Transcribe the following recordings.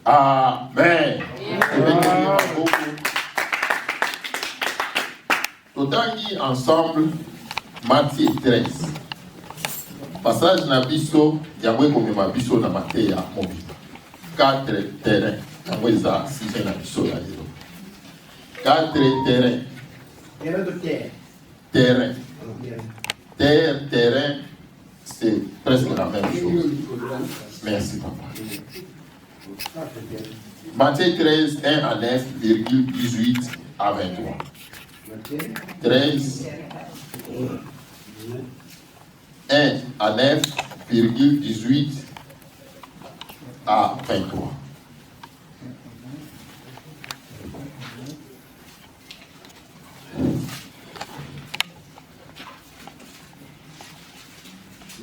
Amen. Totangi ensemble Matthieu 13. Passage na biso, yamwe komema biso na Matthieu ya mobile. 4 terrains. Yamwe za 6 na biso ya lelo. 4 terrains. Terrain. Terrain, c'est presque la même chose. Merci, papa. Matthieu 13, 1 à 9,18 à 23. 13, 1 à 9,18 à 23.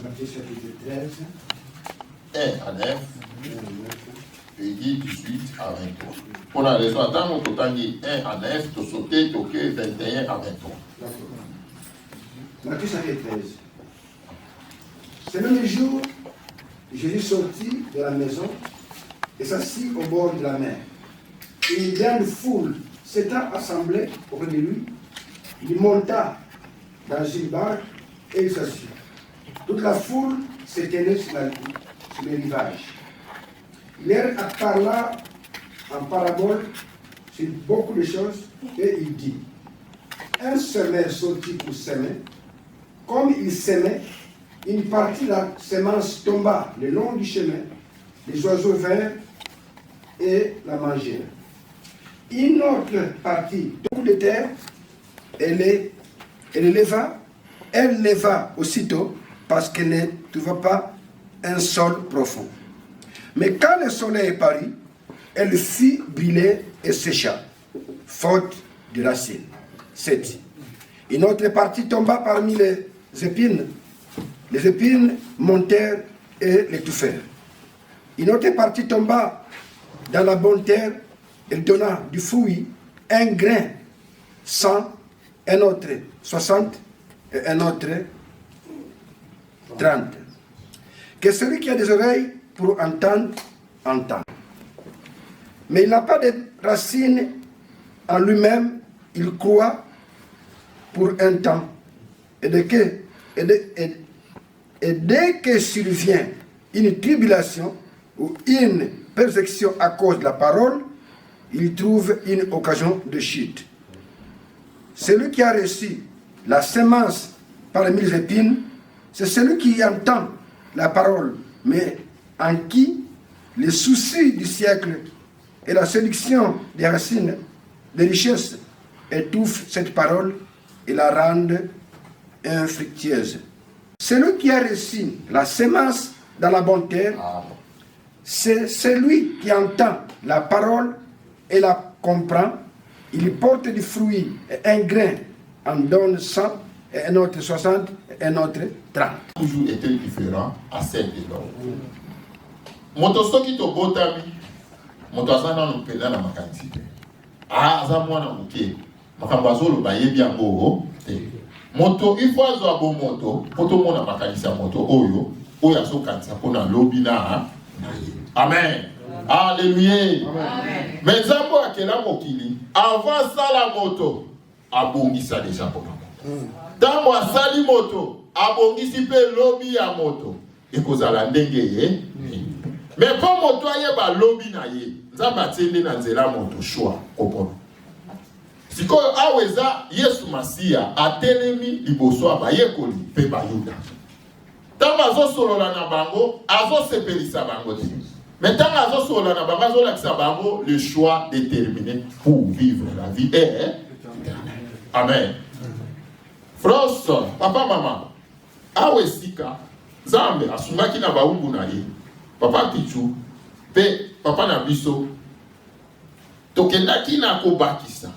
Matthieu chapitre 13. 1 à 9, et 18 à 23. Pour la raison, attends, on a 1 à 9, tu sauté, tu 21 à 23. Matthieu chapitre 13. Ce même jour, Jésus sortit de la maison et s'assit au bord de la mer. Et une grande foule s'étant assemblée auprès de lui, il monta dans une barque et il s'assit. Toute la foule s'éteignait sur le rivage. Il leur parla en parabole sur beaucoup de choses et il dit: un semeur sortit pour s'aimer. Comme il s'aimait, une partie de la semence tomba le long du chemin. Les oiseaux vinrent et la mangèrent. Une autre partie, beaucoup de terre, elle leva aussitôt parce qu'elle ne trouva pas un sol profond. Mais quand le soleil parut, elle fit brûler et sécha, faute de racines. 7. Une autre partie tomba parmi les épines. Les épines montèrent et l'étouffèrent. Une autre partie tomba dans la bonne terre. Elle donna du fruit, un grain, 100, un autre 60 et un autre 30. Que celui qui a des oreilles pour entendre, entend. Mais il n'a pas de racine en lui-même, il croit pour un temps. Et dès que survient une tribulation ou une persécution à cause de la parole, il trouve une occasion de chute. Celui qui a reçu la semence parmi les épines, c'est celui qui entend la parole, mais en qui les soucis du siècle et la séduction des racines, des richesses, étouffent cette parole et la rendent infructueuse. Celui qui a reçu la semence dans la bonne terre, c'est celui qui entend la parole et la comprend. Il porte du fruit, et un grain en donne 100, et un autre 60, et un autre 30. Toujours été différent à celle de l'autre. Moto soki to botami, moto asana no pela na makanti. Aza mwana muke, makambo azolo bayebi yango te. Moto il faut azo bo moto, poto mona makanisa moto oyo azo kanisa pona lobi na. Amen. Alléluia. Amen. Mais zambo akela mokili, avant ça la moto, abongisa déjà pour moto. Tango asali moto, abongisi pe lobi ya moto. Ekozala ndenge ye. Mais pour moto ayeba lobi na ye, nzamba tende na nzela moto choix kopona. Sikoyo aweza Yesu Masia atelemi liboso abayekoli pe bayuda. Tango azosolola na bango, azosepelisa bango te. Maintenant, le choix déterminé pour vivre la vie est Amen. Frère, papa, maman, awesika, zambe, asungaki na baumbu na ye, papa pichu, pe, papa na biso, tokendaki na kobakisa.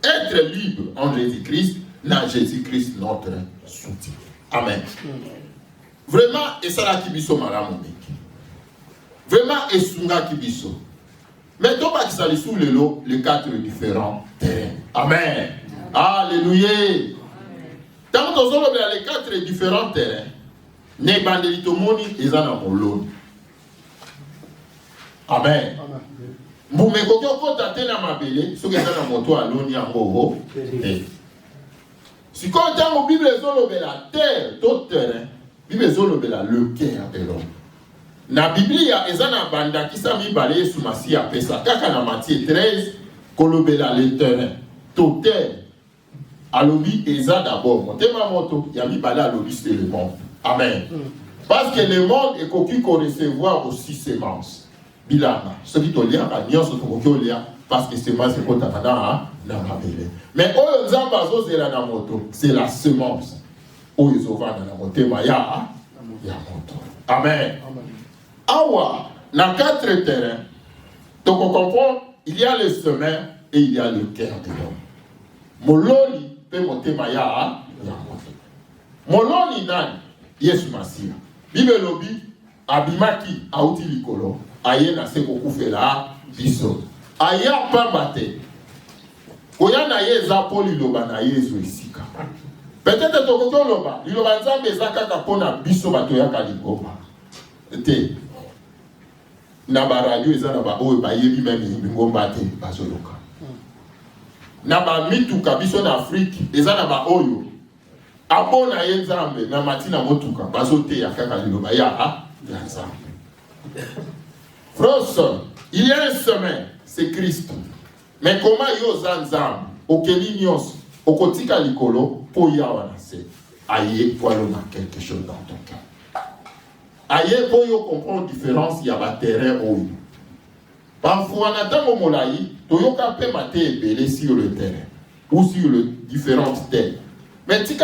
Être libre en Jésus-Christ, na Jésus-Christ notre soutien. Amen. Vraiment, et ça la kibiso malamu meki. Vraiment, et sunga kibiso. Mais toi, tu vas sous les 4 différents terrains. Amen. Alléluia. Tant que nous avons les 4 différents terrains, ne bandelito moni ezana moloni. Amen. Mboume koko kota te na mabele, soki eza na moto aloni yango. Si quand la Bible est la terre, tout terrain, Bible est le cœur de l'homme. Na Biblia ezana banda kisa mi balaye sumasi apesa kaka na Matthieu 13 kolobela le terrain tout terre alobi eza d'abord motema moto ya mi bala alobi c'est le monde. Amen. Parce que le monde est coquille qu'on recevoir aussi semence. Bilana ce qui to lien ka nyonso to ko lien parce que semence ko takana na mabele. Mais oyo nzamba zo zela na moto c'est la semence. Oyo zo vana na motema ya moto. Amen. Awa, dans 4 terrains, donc on comprend, il y a le semer et il y a le cœur de l'homme. Moloni peut monter maya, Moloni nani, Yesu Masia. Bible lobi, abimaki, auti likolo, aye na se beaucoup fait là, biso. Aye pas bate. Koya na ye zapo liloba na Yesu isika. Peut-être tokoko loba, liloba nzambe ezaka kapona biso bato ya kalikoba. Te. Na ba radio eza na ba oyo ba yebi même ngomba te bazoloka. Na ba mituka biso na Afrique eza na ba oyo abona ye nzambe na matina motuka bazote ya kaka liloba ya nzambe. Frère, il y a un chemin, c'est Christ. Mais comment yo za nzambe okeli nyos okotika likolo po ya wana se aye poilona quelque chose dans ton cœur. Aïe, pour yo comprendre la différence, il y a un terrain où. Parfois, on attend au molaï, tu as pu mater belé sur le terrain ou sur les différentes terres. Mais si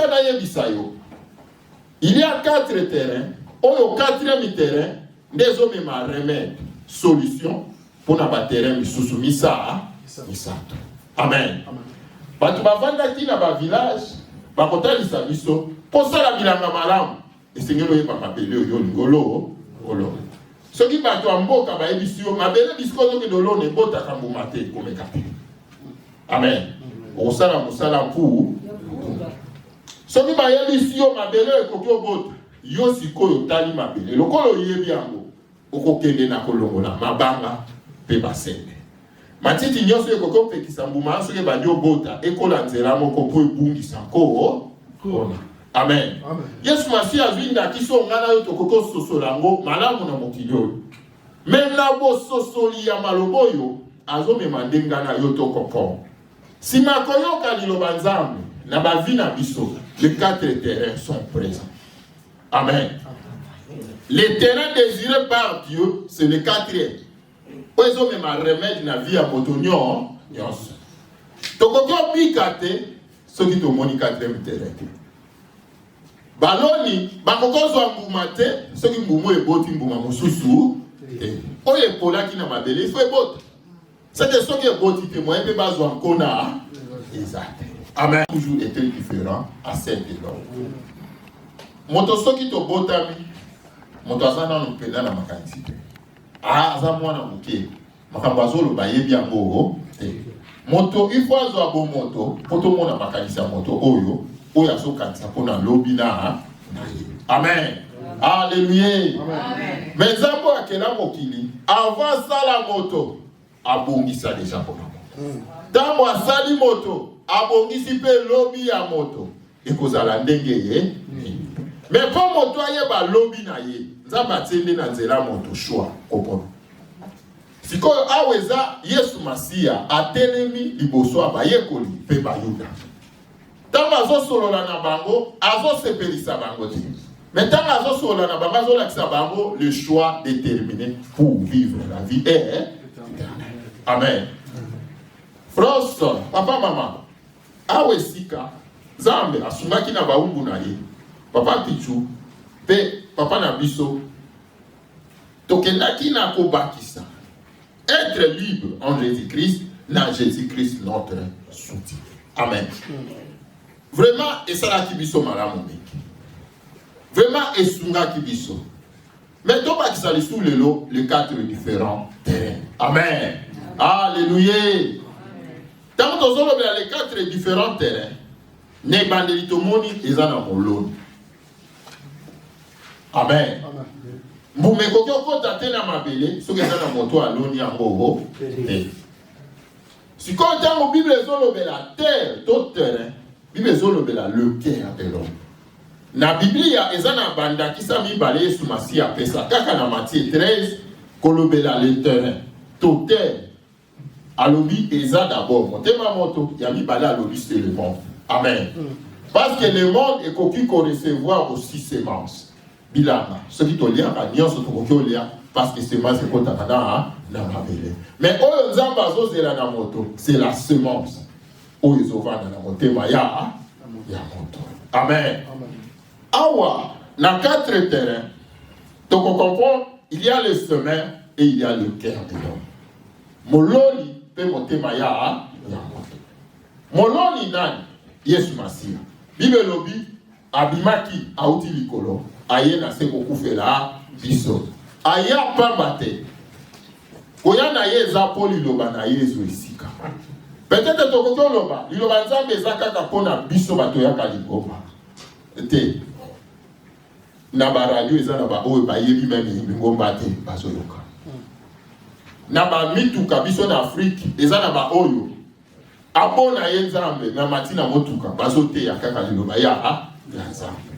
il y a 4 terrains, au 4e terrain, des hommes ma remède, solution pour n'a terrain sous ça. Amen. Parce que bavanda qui na ba village, ba kota lisabiso, pour ça la bilanga malam. Et c'est ce que je m'appelle Yolingolo. Ce qui va être mboka ba ebisio, ma belle bisko que de l'eau ne bota kambumate comme capé. Amen. On sala musala pour. Ce qui va ebisio, ma belle kokyo bota. Yo siko yo tali ma belle. Lokolo yebi yango. Okokende na kolongola mabanga pe basende. Matiti nyoso ekoko pe kisambuma so ke bandio bota ekola nzela moko po ebungi sanko. Amen. Yesu Masi azinda kiso ngana yo tokoko sosolango malamu na mokili oyo. Mena bo sosoli ya maloboyo azomema ndenga na yo tokoko. Sima koyoka liloba nzambe na bavi na biso, les 4 terrains sont présents. Amen. Les terrains désirés par Dieu, c'est les 4e. Ezomema remède na vie ya motonyo nyonso. Tokoko bikate soki tomoni 4e terrain. Baloni, bakokozwa mbuma te, soki mbumu eboti mbuma mosusu, oyo epolaki na mabele, il faut ebota. C'est soki eboti te, moyen pe bazwa nkona, ezate. Amen. Toujours été différent à celle de l'homme. Moto soki to botami, moto azana no penda na makanisi te. Aza mwana muke, makambo azolo bayebi yango te. Moto il faut azwa bo moto, poto mona makanisi ya moto oyo. Oya so kanisa pona lobi na amen. Alléluia. Amen. Mais zambo akela mokili avant ça la moto abongisa déjà pona moto. Tambo asali moto abongisi pe lobi ya moto ekozala ndenge ye. Mais pour moto aye ba lobi na ye nzamba tsende na nzela moto choix kopona. Sikoyo aweza Yesu Masia atelemi liboso abayekoli pe bayuda. Tant azo solola na bango, azo sepelisa bango te. Mais tant azo solola na bango, azo lakisa bango le choix déterminé pour vivre la vie est Amen. Frère, papa, maman, awe sika, zambe, asumaki na baumbu na ye, papa pichu, pe papa na biso, tokendaki na kobakisa. Être libre en Jésus-Christ, na Jésus-Christ notre soutien. Amen. Vraiment, et ça là qui biso malamu meki. Vraiment, et sunga qui biso. Mais toi, pas qui s'allie sous le lot, les 4 différents terrains. Amen. Alléluia. Tant que nous avons les 4 différents terrains, ne bandelito moni ezana moloni. Amen. Mbume kokyo kota te na mabele, soki eza na moto aloni yango te. Sikoyo ntango Bible ezolobela terre to terrain, Bible ezolobela le cœur de l'homme. Na Biblia eza na bandakisa mibale Yesu Masiya apesa kaka na Matthieu 13 kolobela le terrain to terre. Alobi eza d'abord motema moto ya mibale alobi c'est le monde. Amen. Parce que le monde est coquille qu'on recevoir aussi semence. Bilanga. Ce qui te lia, n'y a pas de parce que semence est quoi t'as dans ma belle. Mais oh nzamba zo zela na moto, c'est la semence. Oh ils ont vendu na motema ya moto. Amen. Awa na 4 terrains. Donc on comprend, il y a le semer et il y a le cœur de l'homme. Moloni pe motema ya moto. Moloni nani? Yesu Masiya. Bible lobi abimaki auti likolo aye na se kokufela biso. Aya pambate. Koya na ye za poli loba na Yesu esika. Peut-être tokoto loba, liloba nzambe ezaka kapona biso bato ya kaligoma. Te. Na ba radio eza na ba oyo ba yebi même ngomba te bazoyoka. Na ba mituka biso na Afrique eza na ba oyo abona ye nzambe na matina motuka bazote ya kaka liloba ya nzambe.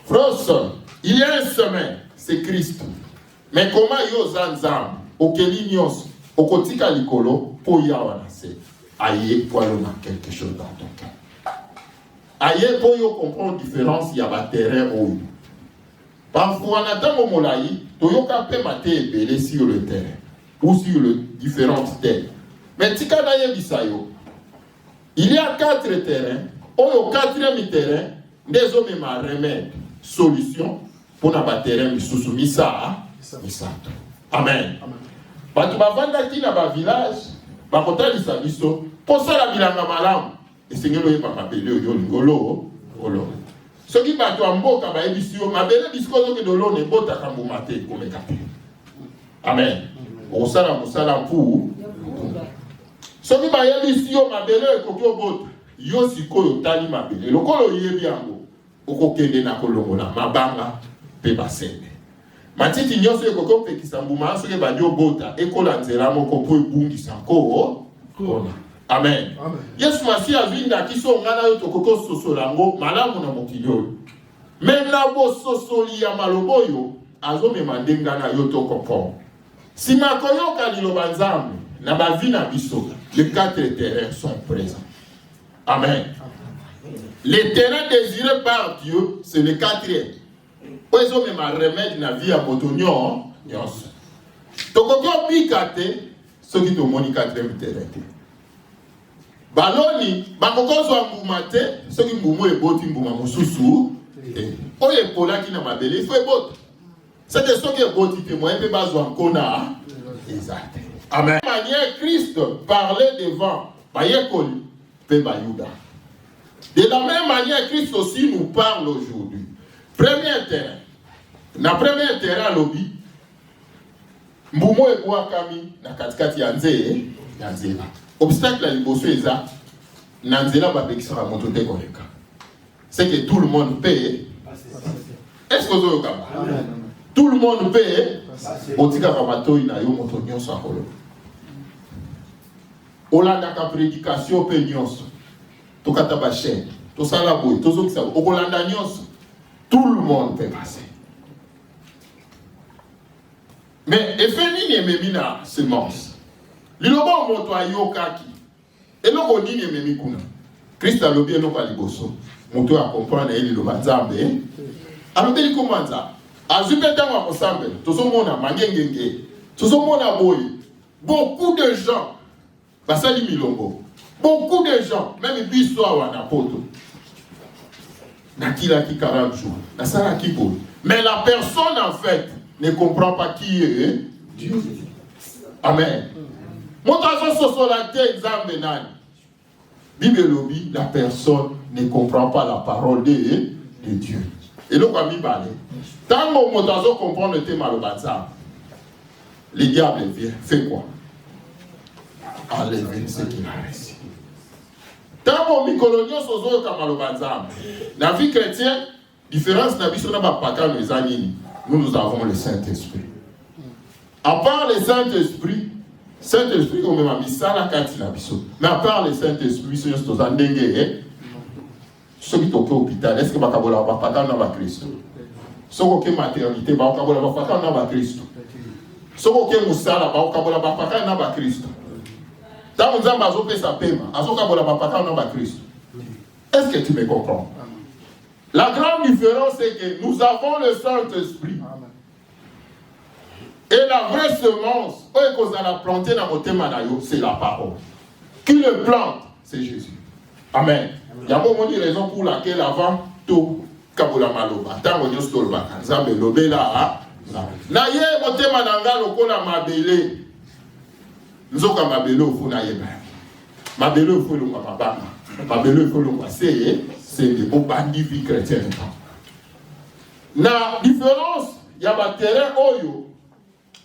Frère, il y a un chemin, c'est Christ. Mais comment yo zanzam okeli nyos okotika likolo po ya wanase aye po alona quelque chose dans ton cœur. Aye po yo comprendre différence ya ba terrain oyo. Parfois na tango molai toyoka pe mate ebele sur le terrain ou sur les différentes terres. Mais tika na yebisa yo. Il y a 4 terrains, oyo 4e terrain des hommes ma remède solution pour na ba terrain misusu misa. Amen. Batu bavanda ki na ba village bakotalisa biso posala bilanga malamu esengelo yeba mabele oyo lingolo olo. Soki batu amboka ba ebisi yo mabele bisiko zo ke dolone bota kambuma te komeka pe. Amen. Osala musala pour soki ba yebisi yo mabele ekoki obota yo sikoyo tali mabele lokolo yebi yango okokende na kolongola mabanga pe basende. Matiti nyonso ekoki opekisa mbuma soki bandi obota ekola nzela moko po ebungisa nko kona. Amen. Yesu Masiya avinda kiso ngana yo tokoki ososola yango malamu na mokili oyo. Même na bososoli ya maloba oyo azomema ndenga na yo tokopona. Sima koyoka liloba nzambe na bavi na biso, les 4 terrains sont présents. Amen. Les terrains désirés par Dieu, c'est le 4e. Ils ont même un remède dans la vie à Motonio. Tokoki obikate, ceux qui ont moni 4e terrain. Baloni, bakokozo ambumate, ceux qui mbumo eboti mbuma mususu. Oye pola qui na mabele, il faut eboti. C'est de ceux qui eboti témoin, pe bazo ankona. Exact. Amen. De manière, Christ parlait devant Bayekoli, pe Bayuda. De la même manière, Christ aussi nous parle aujourd'hui. Premier terrain. Na premier terrain lobi. Mbumo eboa kami na katikati ya nzela. Obstacle à liboso eza na nzela ba bekisa moto te koleka. C'est que tout le monde paye. Est-ce que vous avez tout le monde paye. Otika rabato ina yo moto nyonso akolo. Olanda ka prédication pe nyonso. Tokata ba chaîne. To sala boy, to zokisa okolanda nyonso. Tout le monde peut passer. Mais effet nini ememi na semence. Liloba moto ayokaki. Eloko nini ememi kuna. Christ alobi eloko liboso. Moto a comprendre eli liloba nzambe. Alobeli komanza. Azupe tango akosambe. Tozomona mangengenge. Tozomona boy. Beaucoup de gens basali milongo. Beaucoup de gens, même biso wana poto. Nakila ki 40 jours. Nasala ki bo. Mais la personne en fait ne comprend pas qui est Dieu. Amen. Montazo sosolate exambe nani. Bible lobi, la personne ne comprend pas la parole de Dieu. Et donc ami balé. Tant que montazo comprend le thème malobanza. Le diable vient, fait quoi? Enlever ce qu'il a reçu. Tant que mikolonio sozo kamalobanza. La vie chrétienne, différence na biso na ba paka mezanini. nous avons le Saint-Esprit. À part le Saint-Esprit, on m'a mis ça la carte na biso. Mais à part le Saint-Esprit, c'est juste aux endengés. Ceux qui sont au hôpital, est-ce que bakabola va pas dans la Christ? Ceux qui sont maternité, bakabola va pas dans la Christ. Ceux qui sont musala, bakabola va pas dans la Christ. Tant que nous avons fait sa paiement, azokabola va pas dans la Christ. Est-ce que tu me comprends? La grande différence, c'est que nous avons le Saint-Esprit. Et la vraie semence, qu'on a planté dans notre manayo, c'est la parole. Qui le plante, c'est Jésus. Amen. Il y a une raison pour laquelle avant tout, Kabola Maloba, tant que nous sommes là, Zambe Lobela, Naye, notre mananga, le kola mabele. Nous sommes mabele au fond, naye. Mabele au fond, le mabama. Mabele au fond, le c'est des beaux bandits vie chrétiens. La différence, il y a un terrain oyo.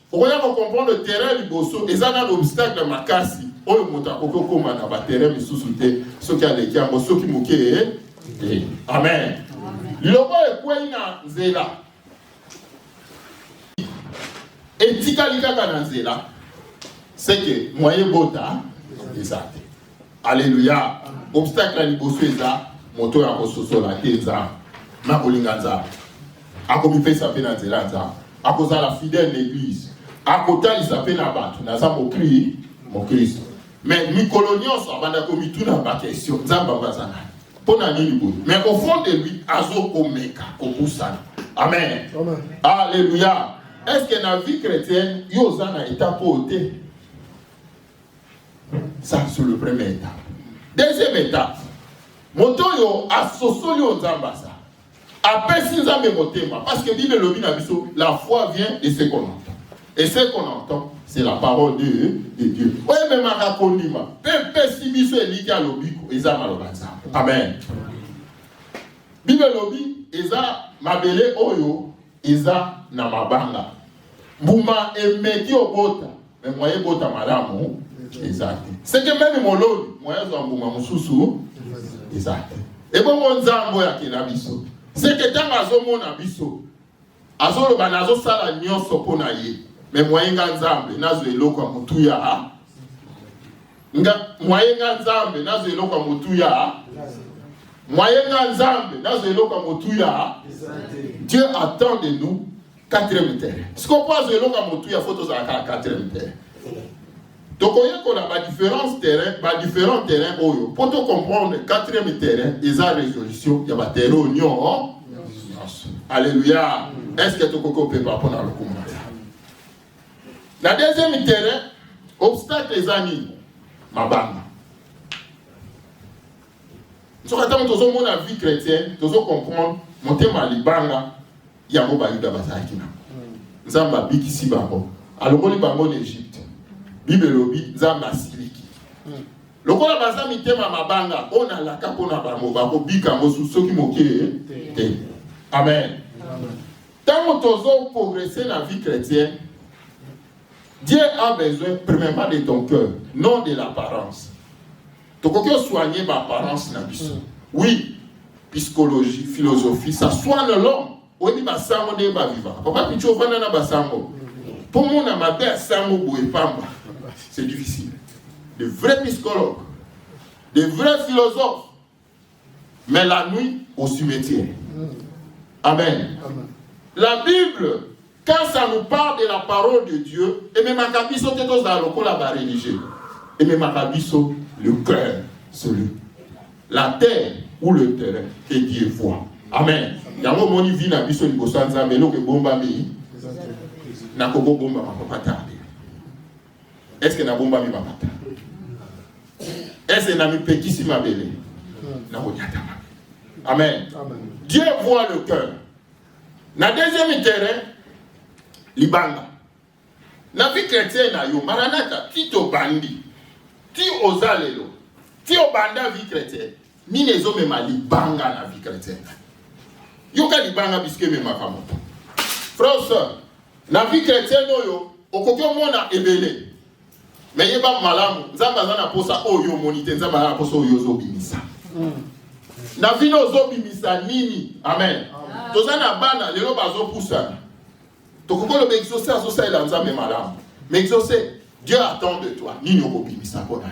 Pour comprendre le terrain du bosso, et ça, dans l'obstacle de ma casse, oyo motakoko koma na ba terrain misusute, ceux qui a les kiambo, ceux qui moquent. Amen. Lobo e quoi na zela. Et tikalika na zela, c'est que moyen bota, exact. Alléluia. Obstacle à l'ibossu eza, moto ya kososo la teza, ma kolinganza. Ako mi fait sa peine na zela za. Ako za la fidèle l'église. Ako ta li sa peine na batu, na za mo Christ. Mais mi colonion so banda ko mi tuna ba question, zamba bazana. Pona nini bout. Mais au fond de lui, azo komeka, kopusana. Amen. Amen. Alléluia. Est-ce que dans la vie chrétienne, il y a un état côté? Ça, c'est le premier étape. Deuxième étape, moto a sosoli aux ambassades. Après, si nous avons motema, parce que Bible le la foi vient de ce qu'on entend. Et ce qu'on entend, c'est la parole de Dieu. Oui, mais ma konima, pepe si biso elika lobiko, eza malobanza. Amen. Bible lobi, eza mabele oyo, eza na mabanga. Mbuma emeki obota, mais moye bota malamu, exact. C'est que même moloni, moye zo mbuma mususu, exact. Et bon mon zambo ya kila biso. C'est que tant azomona biso, azolo banazo sala nyonso pona ye. Mais moye nga nzambe nazo eloko mutuya. Moye nga nzambe nazo eloko mutuya. Moye nga nzambe nazo eloko mutuya. Dieu attend de nous quatrième terrain. Ce qu'on passe de l'eau à mon il faut tous à quatrième terrain. Donc, on a différents terrains. Pour te comprendre, quatrième terrain, il y a résolution, il y a des terrains. Alléluia. Est-ce que tu peux pas prendre le commandement? La deuxième terrain, obstacle les amis, ma bande. Si on a la vie chrétienne, tu dois comprendre, mon thème à l'Ibanga. Yango bayuda bazakina. Nzamba bikisi bango. Alongoli bango en Égypte. Bible lobi nzamba siliki. Lokola bazami tema mabanga, ona la kapona bango bako bika mosu soki moke. Amen. Tant que tu progresser dans la vie chrétienne, Dieu a besoin premièrement de ton cœur, non de l'apparence. Tu peux soigner l'apparence. Oui, psychologie, philosophie, ça soigne l'homme. On dit basango de ba vivant. Papa picho vana na basango. Pour mon amateur sango boé pamba. C'est difficile. De vrais psychologues, de vrais philosophes. Mais la nuit au cimetière. Amen. Amen. La Bible, quand ça nous parle de la parole de Dieu, et même akabiso tetos da lokola ba religieux. Et même akabiso le cœur, celui. La terre ou le terrain que Dieu voit. Amen. Yango moni vi na biso liboso nzambe loke bomba mi na koko bomba mapata. Est-ce que na bomba mi mapata? Est-ce que na mi pekisi mabele? Na konyata mabele. Amen. Dieu voit le cœur. Na deuxième terrain libanga. Na vie chrétienne na yo maranata ti to bandi. Ti ozalelo. Ti obanda vie chrétienne. Ni nezo mema libanga na vie chrétienne. Yoka libanga biske me makamoto. Frère, sœur, la vie chrétienne oyo, okokyo mona ebele. Mais yeba malamu, nzamba zana posa oyo monite, nzamba zana posa oyo zobimisa. Na vie no zobimisa nini? Amen. Tozana bana lelo bazo pousa. Tokoko le exaucer azosa il anza me malam. Mais exaucer, Dieu attend de toi. Ni nyoko bimisa ko na.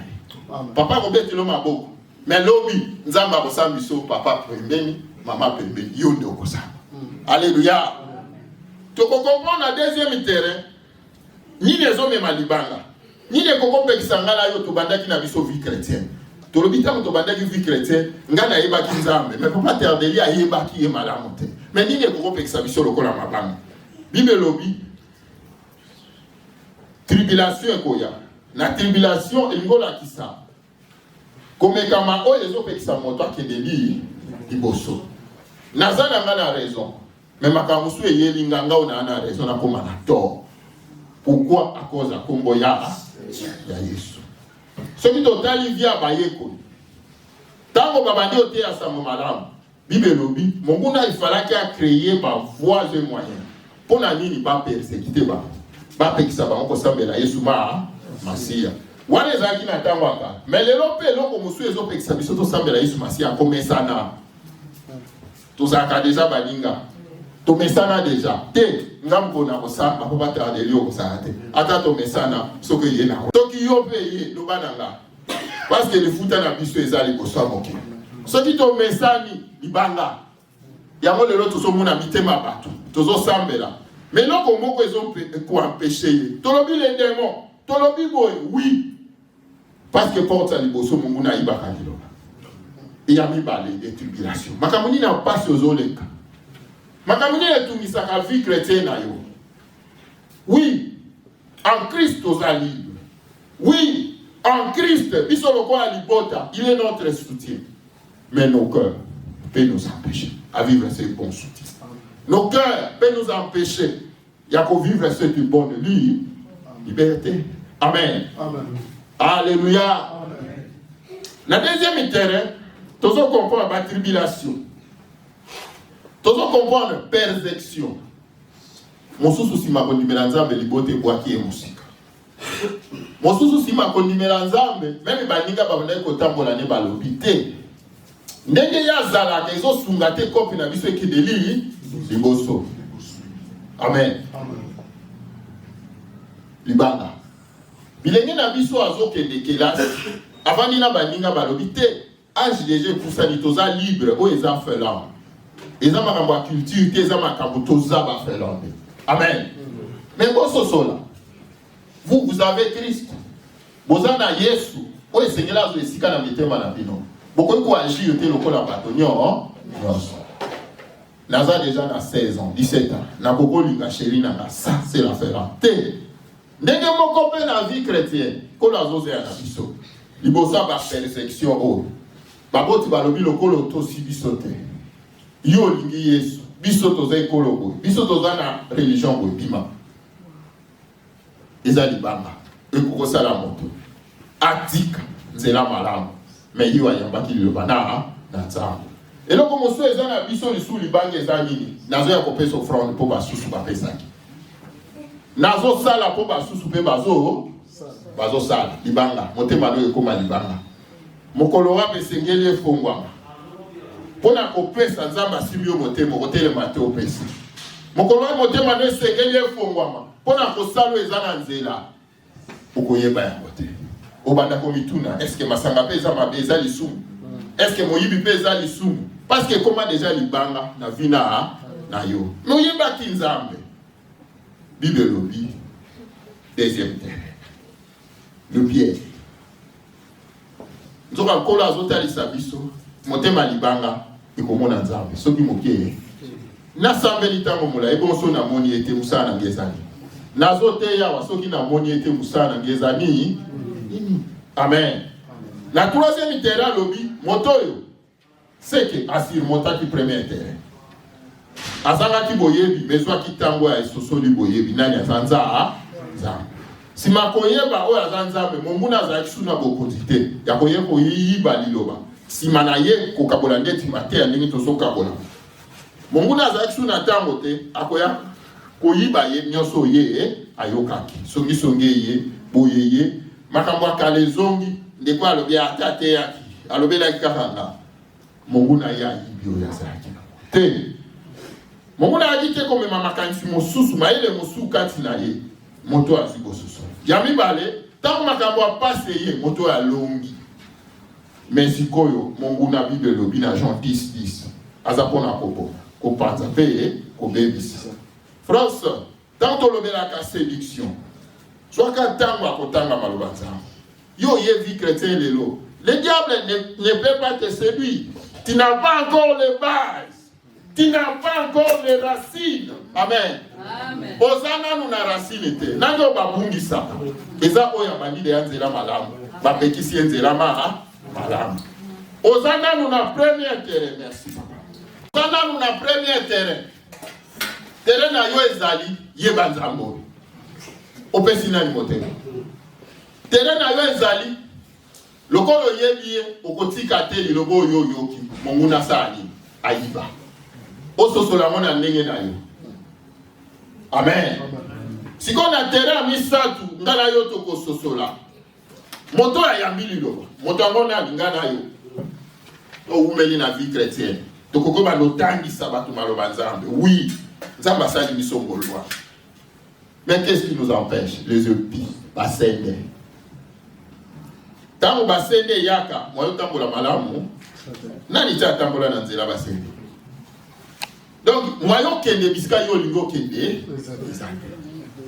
Papa Robert lo maboko. Mais lobi nzamba ko sambiso papa pembeni, maman pembeni, yo ndo ko sa. Alléluia. Toko comprendre na deuxième terrain. Ni les hommes malibanga. Ni les koko pekisangala yo to bandaki na biso vie chrétienne. To lobita mo to bandaki vie chrétienne, ngana yeba ki nzambe, mais papa terdeli ayeba ki e malamu te. Mais ni les koko pekisa biso lokola mabanga. Bible lobi tribulation ekoya. Na tribulation engola kisa. Komekama o yezo pekisa moto akedeli liboso. Nazana ngana raison. Mais makamusu eyeli nganga ona na raison na koma na tort. Pourquoi? À cause de kombo ya Yesu. Ce qui totali via bayeko. Tango babandi ote ya samo malamu. Bible lobi, monguna il fallait qu'il a créé par voies et moyens. Pour na nini ba persécuter ba. Ba pekisa ba ko sambela Yesu Masia. Wana ezaki na tango aka. Mais lelo pe loko musu ezo pekisa biso to sambela Yesu Masia komesa na. Tozaka déjà baninga. Tomesana déjà. Te ngamko na kosamba po batardeli okosate. Ata tomesana soko yena. Toki yo pe ye no bananga. Parce que le futa na biso ezali kosamoke. Soki tomesani libanga. Yango lelo tozomona mitema bato. Tozosambela. Mais loko moko ezo ko empêcher. Tolobi les démons. Tolobi boy oui. Parce que porte à liboso munguna ibaka liloba. Il y a mis des tribulations. Makamuni n'a pas ce zoleka. Makamuni est tout mis sa vie chrétienne na yo. Oui, en Christ aux libre. Oui, en Christ, il est notre soutien. Mais nos cœurs peuvent nous empêcher à vivre ce bon soutien. Nos cœurs peuvent nous empêcher à vivre cette bonne liberté. Amen. Amen. Alléluia. Amen. La deuxième terrain, tous on comprend la tribulation. Tous on comprend la persécution. Mon sous-souci m'a connu mélanzambe libote boaki et musique. Mon sous-souci m'a connu mélanzambe même baninga babonai kotambola ne balobité. Ndenge ya zala kezo sungate kopi na biso ekideli liboso. Amen. Libanga. Bilenge na biso azokende kelasi avant dina baninga balobité âge déjà pour ça toza libre o eza felant. Eza makambo ya culture te eza makambo toza ba felant. Amen. Mais bososola. Vous avez Christ. Bozana Yesu. O esengela zo esika na mitema na bino. Boko ko agir te lokola bato nyo. Naza déjà na 16 ans, 17 ans. Na boko linga chéri na ça c'est la felant. Ndenge moko pe na vie chrétienne, ko la zoze ya na biso. Libosa ba persécution o. Baboti balobi lokolo to si biso te. Yo lingi Yesu. Biso toza ekolo boy. Biso toza na religion boy bima. Eza libanga. Ekoko sala moto. Atika nzela malamu. Mais yo ayambaki liloba na nzambo. Eloko moso eza na biso lisu libanga eza nini? Nazo ya kopesa offrande po basusu bapesaki. Nazo sala po basusu pe bazo sala libanga. Motema no ekoma libanga. Mokolo wape sengeli efongwama. Pona kopesa nzamba simio motema hotele mate opesi. Mokolo wa motema no sengeli efongwama. Pona kosalo eza na nzela. Okoyeba ya mote. Obanda komituna est-ce que masanga pesa mabeza lisumu? Est-ce que moyibi pesa lisumu? Parce que comment déjà libanga na vina na yo. Moyeba ki nzambe. Bible lobi. Deuxième terrain. Le piège. Nzoka kola azotalisa biso motema libanga ekomona nzambe soki mokie na sambeli tango mula ebonso na moni ete musana ngezani nazoteya wa soki na moni ete musana ngezani amen. La troisième terrain lobi motoyo c'est que asir montaki premier terrain azanga ki boyebi bezwa ki tango ya esosoli boyebi nani azanza nzambe. Si ma koyeba o azanzambe monguna azaki suna bokozite ya koyeko yiba liloba si manaye ko kabola ndeti matea ndenge tozo kabola monguna azaki suna tango te akoya koyiba ye nyoso ye ayokaki songi ye boyeye makambo akale zongi ndeko alobi atate yaki alobela kakanga monguna ya yibio ya zaki te Monguna agite comme mama kanti mosusu maile mosu kati na ye moto aziko susu. Yami bale tant makambo a passé ye moto ya longi. Mais sikoyo monguna Bible lobi na Jean 10:10. Azapona kopo ko panza peye ko bebisi. France tant to lobela ka séduction. Soit ka tangwa ko tanga malobanza. Yo ye vie chrétien lelo. Le diable ne peut pas te séduire. Tu n'as pas encore les bases. Tu n'as pas encore les racines. Amen. Amen. Ozana nous na racine te. Nango babungisa. Eza oya bandi de anzela malamu. Bapekisi enzela malamu. Ozana nous na premier terrain. Merci papa. Ozana nous na premier terrain. Terrain na yo ezali yebanzambo. Opesina ni motel. Terrain na yo ezali lokolo yebiye okotika te lilobo yo yoki monguna sali ayiba. Ososola mona ndenge na yo. Amen. Si on a terrain misatu ngana yo toko sosola. Moto ya yambili loba. Moto ngona ngana yo. O umeli na vie chrétienne. Toko ko ba lotangi sabatu maloba nzambe. Oui, nzamba sali misongo loi. Mais qu'est-ce qui nous empêche? Les épis, basende. Tango basende yaka, moyo tambola malamu. Nani ta tambola na nzela basende. Donc, moyo kende biska yo lingo kende.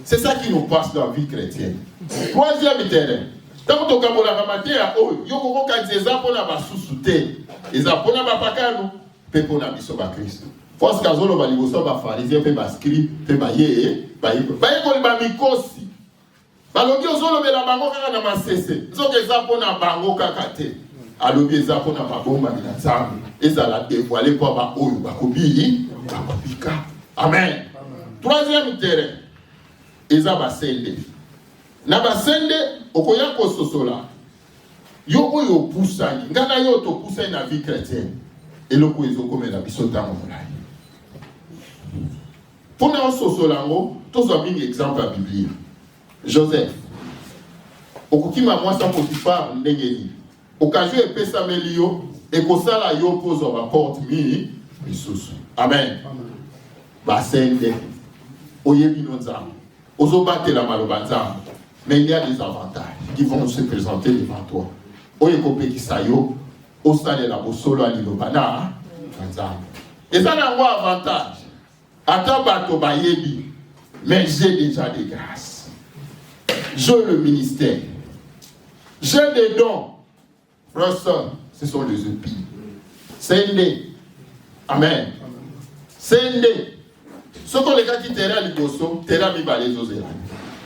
C'est ça qui nous passe dans la vie chrétienne. Troisième terrain. Tango to kambola kamatea o yo koko kanzeza pona basusu te. Eza pona bapakano pe pona biso ba Kristo. Force kazolo ba liboso ba pharisien pe ba scribe pe ba ye ba ko ba mikosi. Balobi ozolo bela bango kaka na masese. Nzoke eza pona bango kaka te. Alobi eza pona mabomba na nzambe. Ezala dévoiler pour ba oyo ba kobi ba kopika. Amen. Troisième terrain. Eza basende. Na basende okoya ko sosola. Yo oyo pusani. Ngana yo to pusani na vie chrétienne. Eloko ezokomela biso tango molai. Pour nous sosolango, tous ont mis exemple à la Bible. Joseph, okukima mwasa Potifar ndengeni. Okaju epesa melio ekosala yo pozo ba porte mi bisusu. Amen. Basende oyebi nonza. Ozobate la malobanza. Mais il y a des avantages qui vont se présenter devant toi. Oyekope kisayo, osale la bosolo alilobana nzambe. Et ça n'a pas avantage. Atabato bayebi, mais j'ai déjà des grâces. J'ai le ministère. J'ai des dons. Frère, ce sont les épis. Sende. Amen. Sende. Ce qu'on les gars qui terra les bosso, terra mi balé zozela.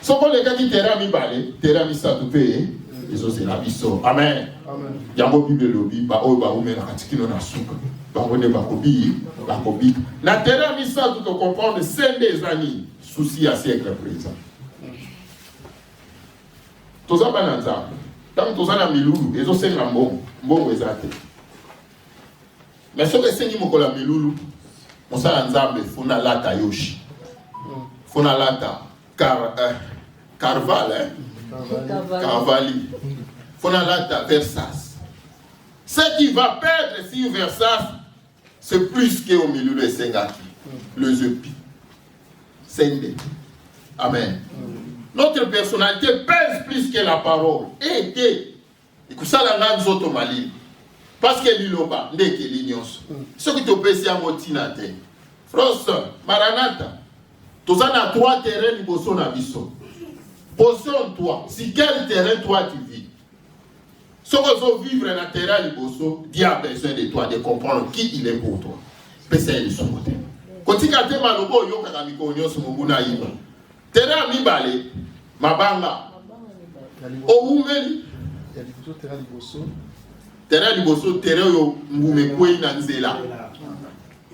Ce qu'on les gars qui terra mi balé, terra mi satoupé, les zozela biso. Amen. Yango Bible lobi, ba o ba umena katikino na suka. Bangone bakobi. Na terra mi sa tout comprendre c'est des années souci à siècle présent. Toza bananza. Tant toza na milulu, ezo senga mbongo ezate. Mais ce que sengi mokola milulu, mosala nzambe funa lata yoshi. Funa lata carvali. Funa lata Versace. Ce qui va perdre si Versace, c'est plus qu'au milieu de Sengaki, le Zepi. Sende. Amen. Notre personnalité pèse plus que la parole. Et ça, la langue automali. Parce que l'iloba, n'est que l'ignos. Ce qui te pèse à motinate. Frost, Maranatha. Tous en as 3 terrains, Liboso Nabiso. Positionne-toi. Si quel terrain toi tu vis. Ce que vous vivre dans le terrain Liboso, Dieu a besoin de toi de comprendre qui il est pour toi. Pesa de son côté. Quand tu as malobo yo kakamiko nyoso munguna iba. Terrain mi balé, mabanga. O umeli. Il y a du terrain Liboso. Terrain Liboso, terrain yo ngume kwe na nzela.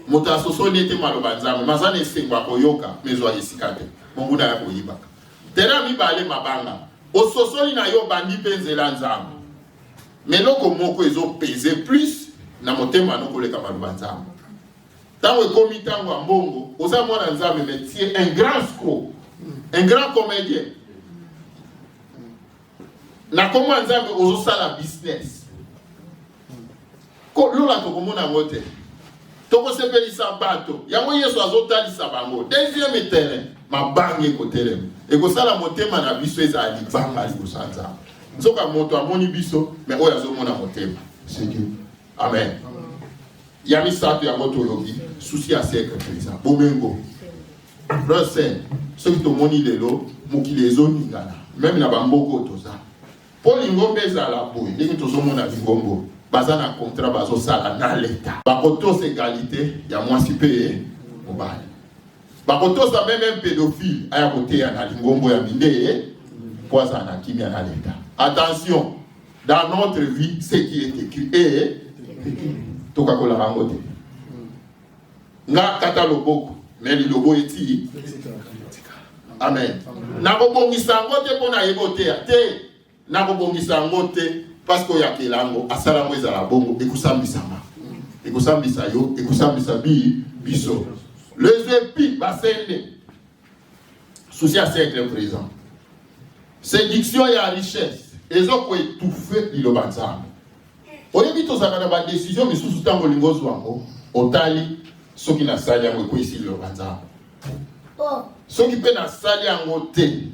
Mota soso nete maloba nzambe, mazane sengwa koyoka mezo ayisikate. Munguna ya koyibaka. Terrain mi balé mabanga. O soso ni na yo bandi penzela nzambe. Mais loko moko ezo peser plus na motema no koleka maloba nzambe. Tango ekomi tango ambongo, oza mwana nzambe métier un grand scro, un grand comédien. Na komo nzambe ozo sala business. Ko lola to komona ngote. toko sepelisa bato yango Yesu azotalisa bango. Deuxième terrain mabange kotelema ekosala motema na biso ezali banga libosa nzambe. Nzoka moto amoni biso mais oyo azomona motema c'est Dieu. Amen. Yami sato ya motologi souci à siècle présent bomengo frère ceux qui tomoni lelo mokili ezoningana même na bamboko toza po lingombe ezala boye ndenge tozomona lingombo baza na contrat bazosala na l'État bakotosa égalité ya mwasi mpe mobali bakotosa même un pédophile aya koteya na lingombo ya minde po aza na kimia na l'État. Attention, dans notre vie ce qui est écrit est tokakola rango te nga kata loboko mais lilobo eti amen nakobongisa yango te mpo na yebo te nakobongisa yango te parce que oyakela yango asala yango ezala bongo ekosambisama ekosambisa yo ekosambisa biso les épis basende souci à siècle présent séduction ya richesse ezoko étouffe liloba nzambe oyebi tozalaka na badécision misusu ntango olingi ozwa yango otali soki nasali yango ekweyisi liloba nzambe soki mpe nasali yango te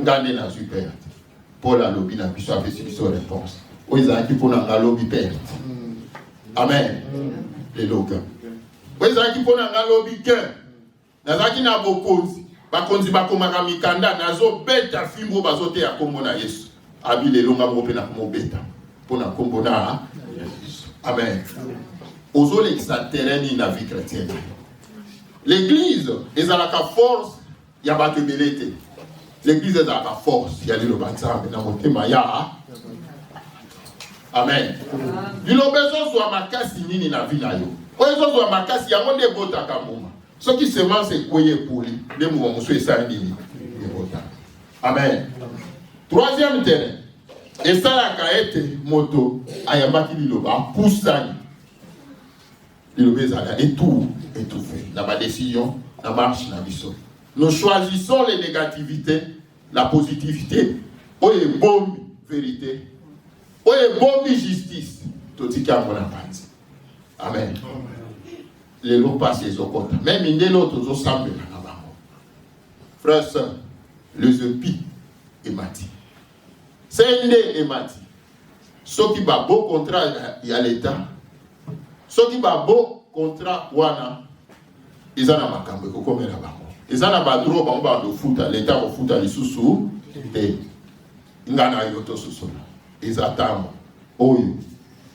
nga nde nazwi perte. Paul alobi na biso apesi biso réponse oyo ezalaki mpo na nga alobi perte. Amen. Leloka oyo ezalaki mpo na nga alobi ke nazalaki na bokonzi bakonzi bakomaka mikanda nazobeta fimbo bazoteya kombo na Yesu abi lelo nga moko mpe nakomobeta mpo na kombo na amen. Ozolekisa terrain na vie chrétienne. L'église ezalaka force ya bato ebele te. L'église ezalaka force ya liloba nzambe na motema ya amen. Liloba ezozwa makasi nini na vie na yo oyo ezozwa makasi yango nde ebotaka mbuma soki semence ekweye epoli nde mbuma mosusu esali nini ebota. Amen. Troisième terrain esalaka ete moto ayambaki liloba apusani liloba ezala étouffé na ba décision na marche na biso. Nous choisissons les négativités, la positivité, oyo ebombi vérité, oyo ebombi justice, totika mona panzi. Amen. Lelo passe ezokota. Même indelo tozosambela na bango. Frères, sœurs, les épis emati. Sende emati. Soki ba beau contrat ya l'État, soki ba beau contrat wana ezana makambo ekokomela bango. Ezana badro bango ba dofuta l'État ofuta lisusu te. Ngana yoto sosola. Ezatamo oyo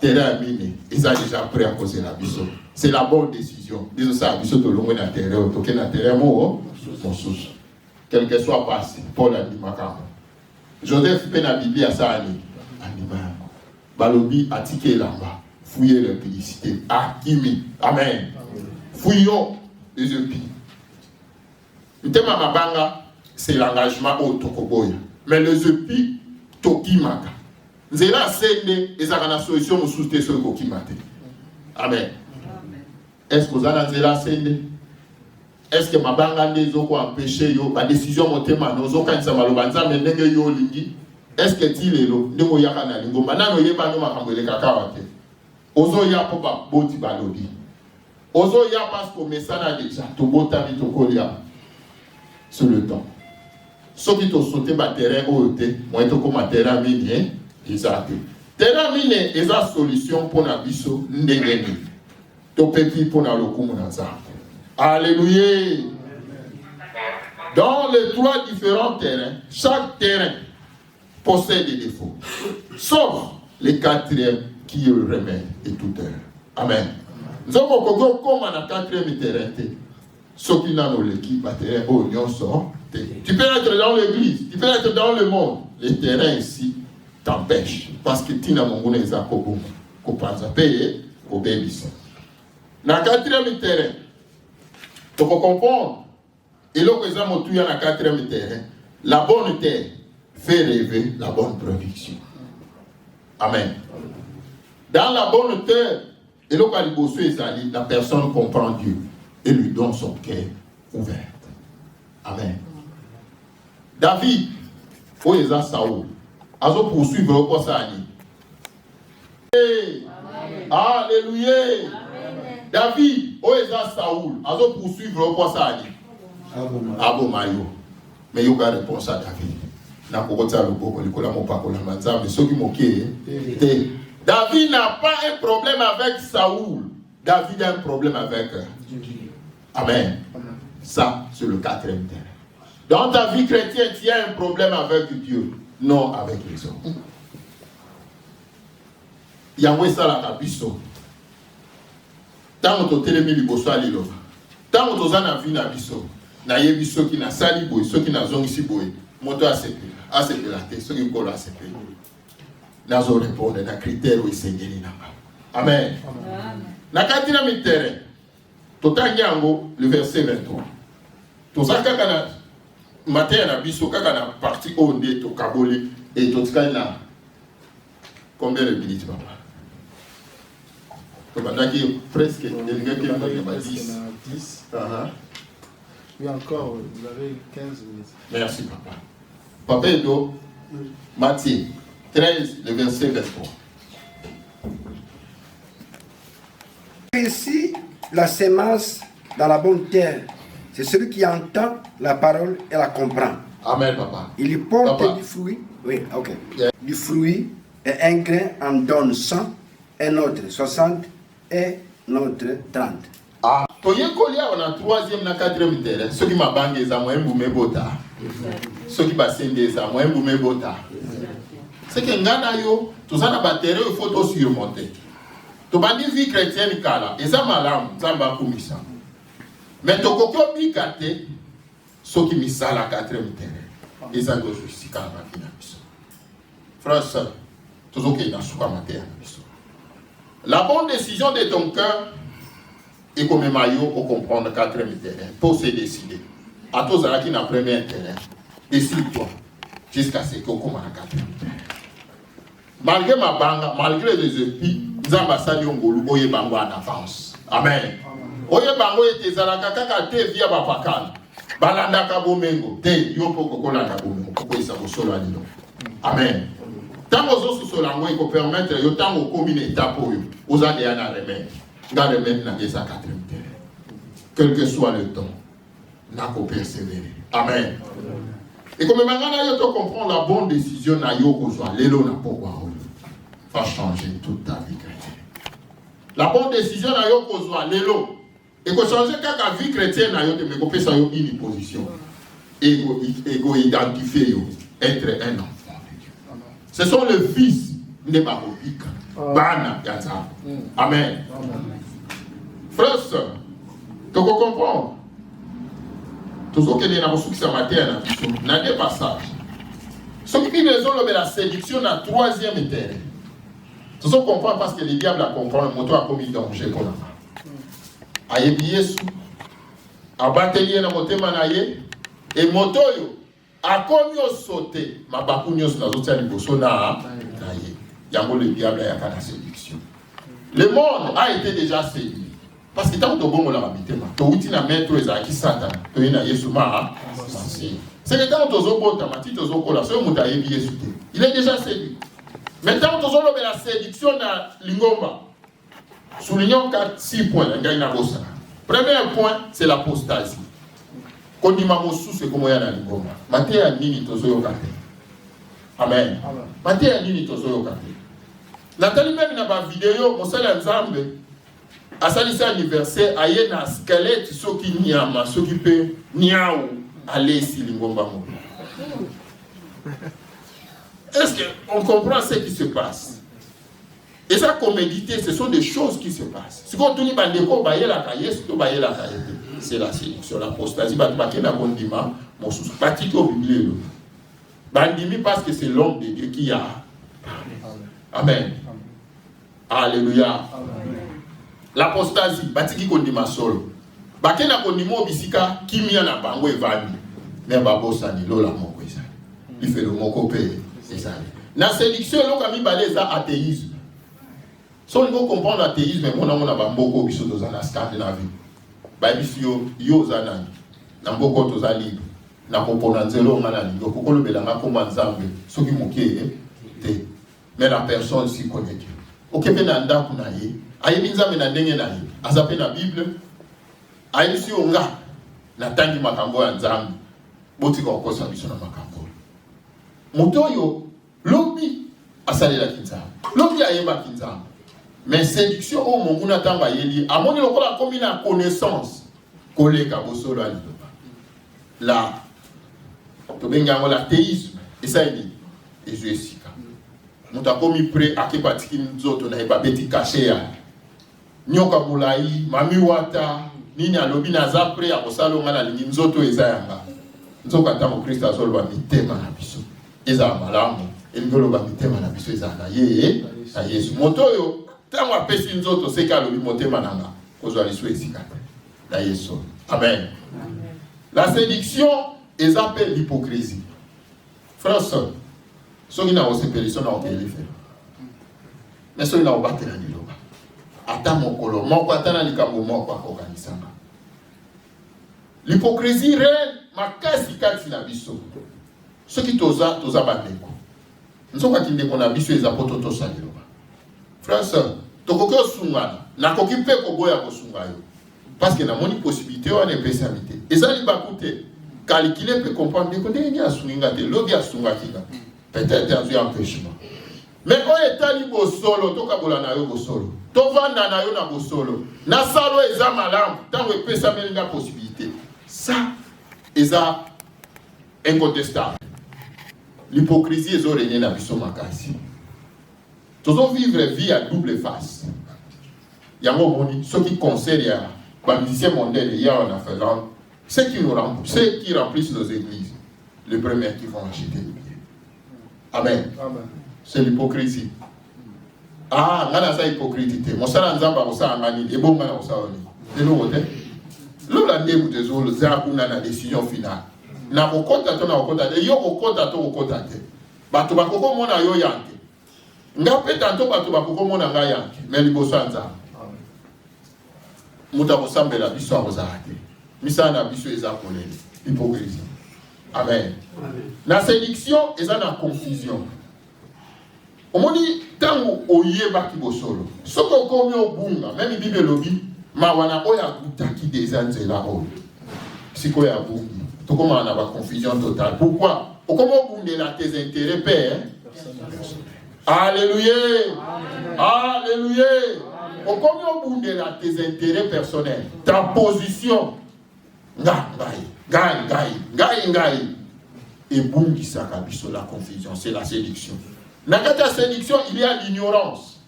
terrain mine eza déjà prêt à causer la biso. C'est la bonne décision. Biso sa biso to longo na terrain toke na terrain mo mosusu. Quel que soit passé Paul a dit makambo. Joseph pe na Biblia sani anima. Balobi atike lamba. Fouiller l'impudicité. Akimi. Amen. Fouillons les épis. Le thème mabanga, c'est l'engagement au tokoboya. Mais les épis, tokimaka. Nzela sende, ezaka na solution mosusu so kokimate. Amen. Est-ce que vous avez nzela sende? Est-ce que mabanga ndezo ko empêcher yo ba décision motema nozo kanisa maloba nzambe ndenge yo lingi? Est-ce que ti lelo ndeko yaka na lingomba nano yeba no makambo le kakawa te? Ozo ya po ba boti balodi. Ozo ya parce que mesana déjà to bota bi to kolia sur le temps. Ce qui to sauté ba terrain oyote, moi to comme terrain mine exact. Terrain mine eza solution pour na biso ndengeni. To petit pour na lokumu na za. Alléluia. Dans les trois différents terrains, chaque terrain possède des défauts. Sauf le quatrième qui est le remède et tout terrain. Amen. Nous avons comme un quatrième terrain. Ce qui n'a pas l'équipe, tu peux être dans l'église, tu peux être dans le monde. Le terrain ici t'empêche. Parce que tu n'as pas de choses à payer au bébé. Dans le quatrième terrain, tu peux comprendre. Et là, nous avons tout dans le quatrième terrain. La bonne terre fait rêver la bonne production. Amen. Dans la bonne terre, et là, la personne comprend Dieu et lui donne son cœur ouvert. Amen. David, où est Saoul? Azo poursuivre quoi ça? Alléluia. David, Oeza Saoul, azo poursuivre au point ça. Abomayo. Mais il y a réponse à David. David n'a pas un problème avec Saoul. David a un problème avec Amen. Ça, c'est le quatrième terrain. Dans ta vie chrétienne, tu as un problème avec Dieu, non avec les autres. Yahweh ça la kabiso. Tant que tu es liboso alilova. Tant que tu as vie na biso. Na yebiso qui na sali boy, ceux qui na zong ici boy. Moto a sepe la tête, ceux qui collent à sepe. Nazo répondre na critère où Seigneur namba. Amen. Na katina mi terrain. Totanyango le verset 23. Tozaka kana matin na biso kaka na partie onde to kaboli et totika na combien de minutes papa? Tobandaki presque 10. 10. Oui, encore, vous avez 15 minutes. Merci, papa. Papa Edo, Matthieu 13, le verset 23. Ici, la sémence dans la bonne terre, c'est celui qui entend la parole et la comprend. Amen, papa. Il y porte Papa. du fruit, oui, ok. Yeah. Du fruit, et un grain en donne 100, un autre 60 et un autre 30. Ah, toye kolia on a troisième na quatrième terrain. Ceux qui m'a bangé ça moi mboume bota. Ceux qui m'a sendé ça moi mboume bota. C'est que ngana yo, tout ça na batterie il faut to surmonter. To bandi vie chrétienne kala, et ça malam, ça m'a commission. Mais to kokyo bi kate, ceux qui misa la quatrième terrain. Et ça doit aussi kala makina biso. Frère, tout ce qui est dans souka mater biso. La bonne décision de ton cœur et comme maillot pour comprendre le quatrième terrain, pour se décider. À tous ceux qui n'ont pas premier terrain, décide-toi jusqu'à ce que vous commencez le quatrième terrain. Malgré ma banga, malgré les épis, nous avons passé Ngolu, Oye Bango en avance. Amen. Oye Bango était Zalaka Kaka te via Bapakan. Balanda Kabomengo, te Yopo Kokolanda Bomengo, Koko Isa Solo Anino. Amen. Tant que vous avez langue, il faut permettre, tant que vous avez une étape, vous avez un remède. Gardez maintenant sa quatrième terre. Quel que soit le temps, n'a qu'à persévérer. Amen. Et comme maintenant, tu comprends la bonne décision, na yo kozwa lelo na pourquoi va changer toute ta vie chrétienne. La bonne décision, na yo kozwa lelo. Et que changer kaka vie chrétienne, na yo te me kopesa yo une position. Et go identifier yo être un enfant de Dieu. Ce sont les fils de Barobika. Bana Yaza. Amen. Frères, tu comprends? Tout ce qui est dans le succès matin, dans des passages. Ce qui est de la séduction dans le troisième terrain. Tout ce qu'on comprend parce que le diable a compris, le moto a commis danger pour la femme. Aïe Yesu, a batelier dans le moto manaye, et moto a commis au sauté, ma bakunios na zotia liboso na naye. Yango le diable a la séduction. Le monde a été déjà séduit. Parce que tant que tu as bon la habité, tu as outil na maître qui Satan, tu as Yesu ma. C'est que tant que tu as bon ta mati, tu as bon la seule mouta Yesu. Il est déjà séduit. Mais tant que tu as la séduction na lingomba. Soulignons 6 points. Premier point, c'est l'apostasie. Quand il m'a reçu, c'est comme il y a dans lingomba. Maté a nini tozo kate. Amen. Maté a nini tozo kate. Nathalie même n'a pas vidéo, on sait l'ensemble. À ça, c'est anniversaire, il y a un squelette, ceux qui nyama, ceux qui peuvent niaou, aller ici, l'ingomba. Est-ce qu'on comprend ce qui se passe? Et ça, comme méditer, ce sont des choses qui se passent. Si on tourne par l'écho, c'est la séduction, l'apostasie, parce que c'est l'homme de Dieu qui a parlé. Amen. Alléluia. L'apostasie, batiki kondima solo. Bakena kondima obisika kimia na bango evani. Mais babosa ni lola moko ezali. Il fait le moko pe ezali. Na séduction loka mi baleza athéisme. So on comprendre l'athéisme mona mona bamboko biso tozana Scandinavie. Ba biso yo zana. Na mboko tozali. Na kopona nzelo ngana ni kokolo belanga komba nzambe. Soki mokie te. Mais la personne s'y connaît Dieu. Okebe na ndaku na ye. ayebi nzambe na ndenge na ye aza pe na bible ayebisi yo nga natangi makambo ya nzambe botika kokosa biso na makambo moto oyo lobi asalelaki nzambe lobi ayebaki nzambe mais séduction oyo monguna ntango ayeli amoni lokola akomi na connaissance koleka bosolo ya liloba la tobengi yango l'athéisme esaleli ezwi esika moto akomi pre akepa atiki nzoto na ye babeti kashe ya nyoka molai mami wata nini alobi naza pre akosala onga nalingi nzoto eza yanga nzoka ntango kristo azoloba mitema na biso ezala malamu elingi oloba mitema na biso ezala na ye na yesu moto oyo ntango apesi nzoto seki alobi motema nanga kozwa liso esika na yesu amen. La séduction eza pe l'hypocrisie frère soeur soki na osepelisa na okeli fe mais soki na obatela liloba ata mokolo moko ata na likambo moko akokanisanga l'hypocrisie réelle makasi kati na biso soki toza bandeko nzokaki ndeko na biso eza po totosa liloba frère soeur tokoki osungana nakoki mpe koboya kosunga yo parce que namoni possibilité wana epesami te ezali baku te calculer peut comprendre ndeko ndenge nini asunginga te lobi asungaki nga peut-être azwi empêchement mais oyo etali bosolo tokabola na yo bosolo tovanda na yo na bosolo nasala eza malamu ntango epesameli nga possibilité ça eza incontestable. L'hypocrisie est orée na biso makasi. Tozo vivre vie à double face. Yango moni ceux qui conseillent ya ba musiciens mondains ya en Finlande, ceux qui remplissent nos églises, les premiers qui vont acheter des billets. Amen. Amen. C'est l'hypocrisie. Ah, ngana sa hypocrite. Mosala nzamba kosa ngani ebonga na kosa oni. De l'autre côté, lola ndebu tezolo za kuna na décision finale. Na kokota to na kokota de yo kokota to kokota te bato bakoko mona yo yanke nga peta to bato bakoko mona nga yanke mais liboso nzamba muta kosambela biso akozate misana biso eza kolele hypocrisie. Amen. Na séduction eza na confusion omoni tango oyeba ki bosolo soko komi obunga même bible lobi ma wana oya gutaki des anzela o siko ya bungi comment on a la confusion totale. Pourquoi? Comment vous avez tes intérêts, Père? Alléluia! Alléluia! Comment vous avez tes intérêts personnels? Ta position? Gai. Et boum, qui s'accapit sur la confusion, c'est la séduction. Dans la séduction, il y a l'ignorance.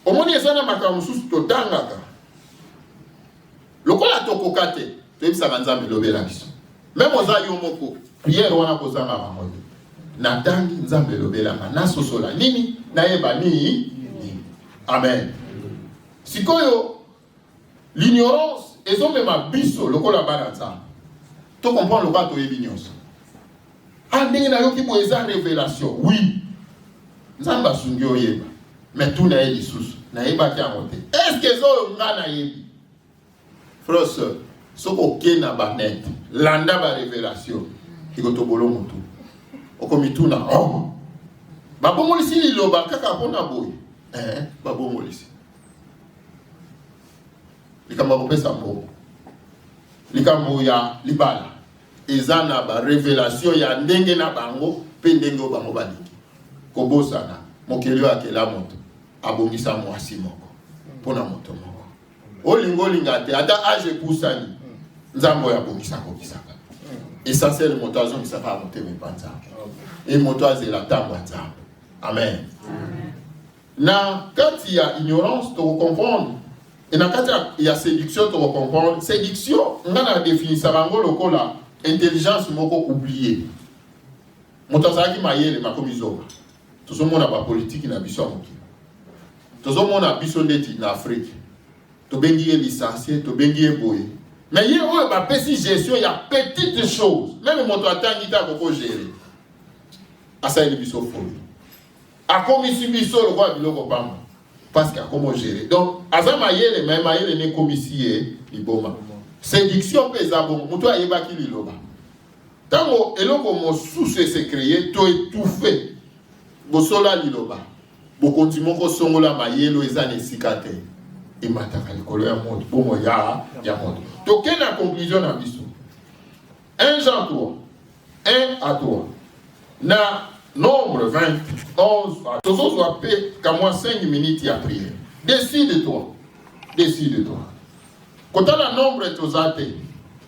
Au moins, il y a un makamusus total. Le quoi la tokokate? Tu sais, ça va nous amener la mission. Même aux ayomoko, prière wana kozanga bango. Natangi nzambe lobelanga na sosola nini na yeba ni. Amen. Sikoyo l'ignorance ezomema biso lokola bana nzambe. To comprendre le ba to yebi nyonso. Ndenge na yo ki bo eza révélation. Oui. Nzamba asungi oyeba. Mais tout na yebi lisusu. Na yeba ki angote. Est-ce que zo nga na yebi? Frère sœur, soko kena banet landa ba révélation ikotobolo mutu okomituna babomolisi liloba kaka pona boy babomolisi likambo kopesa mbo likambo ya libala ezana ba révélation ya ndenge na bango pe ndenge bango balingi kobosana mokelio akela moto abongisa mwasi moko pona moto moko olingolinga te ata age pusani nzambo ya bongisa kokisaka essentiel moto azongisa pa motema panza et moto azela tango nzambo. Amen. Na kati ya ignorance to comprendre et na kati ya séduction to comprendre séduction ngana définir bango lokola intelligence moko oublier moto azaki mayele makomizoba tozomona ba politique na biso mokili tozomona biso ndeti na Afrique to bengi licencié to bengi boye. Mais il y a une gestion, il y a petites choses. Même mon atangi ta koko gérer. Asa il biso folie. A commissi biso le roi biloko pamba. Parce qu'à comment gérer. Donc azama yele même yele ne commissi liboma. Séduction pesa bon. Muto ayeba ki liloba. Tango eloko mo sous se créer to étouffé. Bo sola liloba. Bo konti moko songola mayelo ezane sikate. et mataka likolo ya moto pour ya moto. Donc quelle est la conclusion dans biso? 1 Jean 3, 1 à 3. Na nombre 20, 11, tous va paix qu'à moi 5 minutes à prière. Décide-toi. Décide-toi. Quand on a nombre tous à terre,